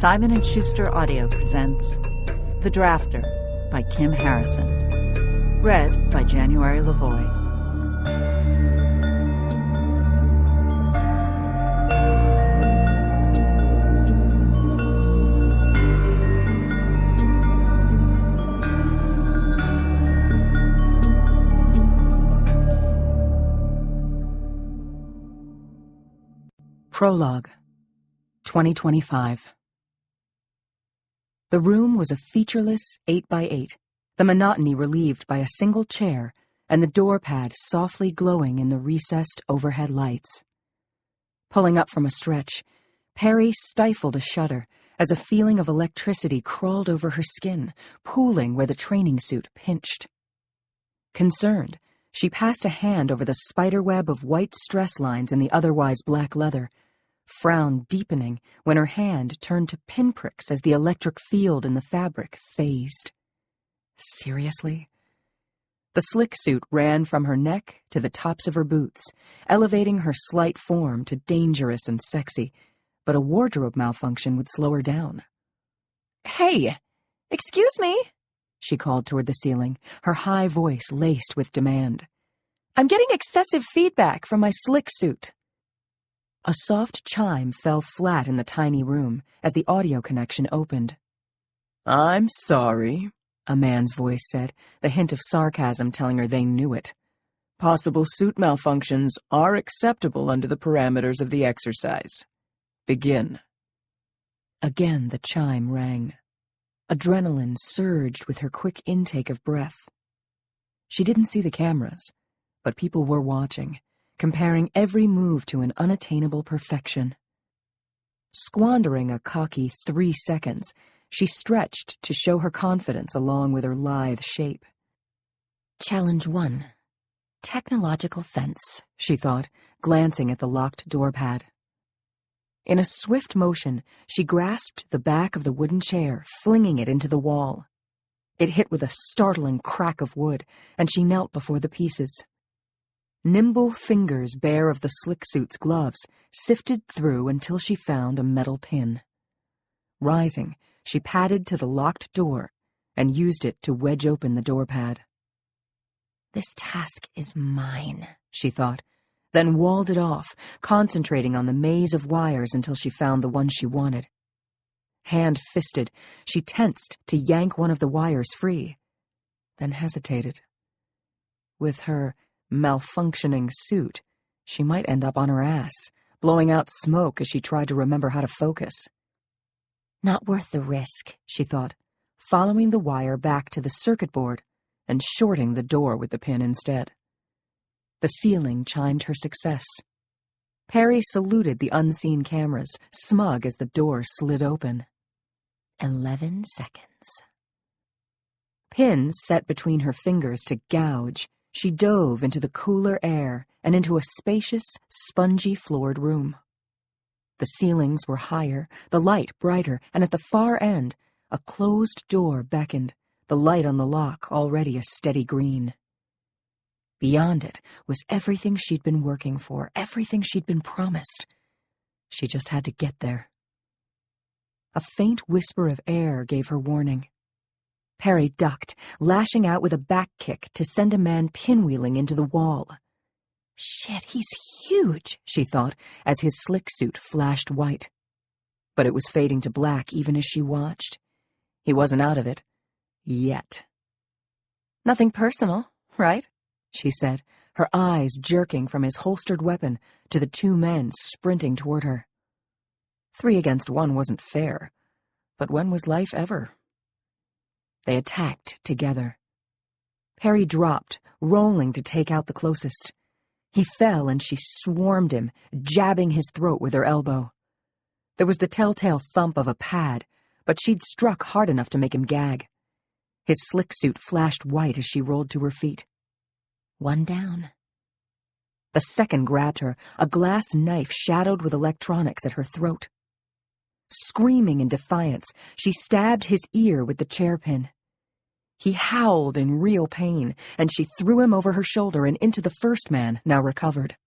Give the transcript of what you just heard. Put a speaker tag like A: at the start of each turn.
A: Simon & Schuster Audio presents The Drafter by Kim Harrison. Read by January LaVoy. Prologue, 2025. The room was a featureless 8x8, the monotony relieved by a single chair and the door pad softly glowing in the recessed overhead lights. Pulling up from a stretch, Perry stifled a shudder as a feeling of electricity crawled over her skin, pooling where the training suit pinched. Concerned, she passed a hand over the spiderweb of white stress lines in the otherwise black leather, frown deepening when her hand turned to pinpricks as the electric field in the fabric phased. Seriously? The slick suit ran from her neck to the tops of her boots, elevating her slight form to dangerous and sexy, but a wardrobe malfunction would slow her down. "Hey! Excuse me!" she called toward the ceiling, her high voice laced with demand. "I'm getting excessive feedback from my slick suit." A soft chime fell flat in the tiny room as the audio connection opened. "I'm sorry," a man's voice said, the hint of sarcasm telling her they knew it. "Possible suit malfunctions are acceptable under the parameters of the exercise. Begin." Again the chime rang. Adrenaline surged with her quick intake of breath. She didn't see the cameras, but people were watching, comparing every move to an unattainable perfection. Squandering a cocky 3 seconds, she stretched to show her confidence along with her lithe shape. Challenge 1. Technological fence, she thought, glancing at the locked door pad. In a swift motion, she grasped the back of the wooden chair, flinging it into the wall. It hit with a startling crack of wood, and she knelt before the pieces. Nimble fingers bare of the slick suit's gloves sifted through until she found a metal pin. Rising, she padded to the locked door and used it to wedge open the door pad. "This task is mine," she thought, then walled it off, concentrating on the maze of wires until she found the one she wanted. Hand-fisted, she tensed to yank one of the wires free, then hesitated. With her malfunctioning suit, she might end up on her ass, blowing out smoke as she tried to remember how to focus. Not worth the risk, she thought, following the wire back to the circuit board and shorting the door with the pin instead. The ceiling chimed her success. Perry saluted the unseen cameras, smug as the door slid open. 11 seconds. Pins set between her fingers to gouge, she dove into the cooler air and into a spacious, spongy-floored room. The ceilings were higher, the light brighter, and at the far end, a closed door beckoned, the light on the lock already a steady green. Beyond it was everything she'd been working for, everything she'd been promised. She just had to get there. A faint whisper of air gave her warning. Perry ducked, lashing out with a back kick to send a man pinwheeling into the wall. Shit, he's huge, she thought, as his slick suit flashed white. But it was fading to black even as she watched. He wasn't out of it. Yet. "Nothing personal, right?" she said, her eyes jerking from his holstered weapon to the 2 men sprinting toward her. 3 against 1 wasn't fair, but when was life ever? They attacked together. Perry dropped, rolling to take out the closest. He fell and she swarmed him, jabbing his throat with her elbow. There was the telltale thump of a pad, but she'd struck hard enough to make him gag. His slick suit flashed white as she rolled to her feet. 1 down. The second grabbed her, a glass knife shadowed with electronics at her throat. Screaming in defiance, she stabbed his ear with the chairpin. He howled in real pain, and she threw him over her shoulder and into the first man, now recovered.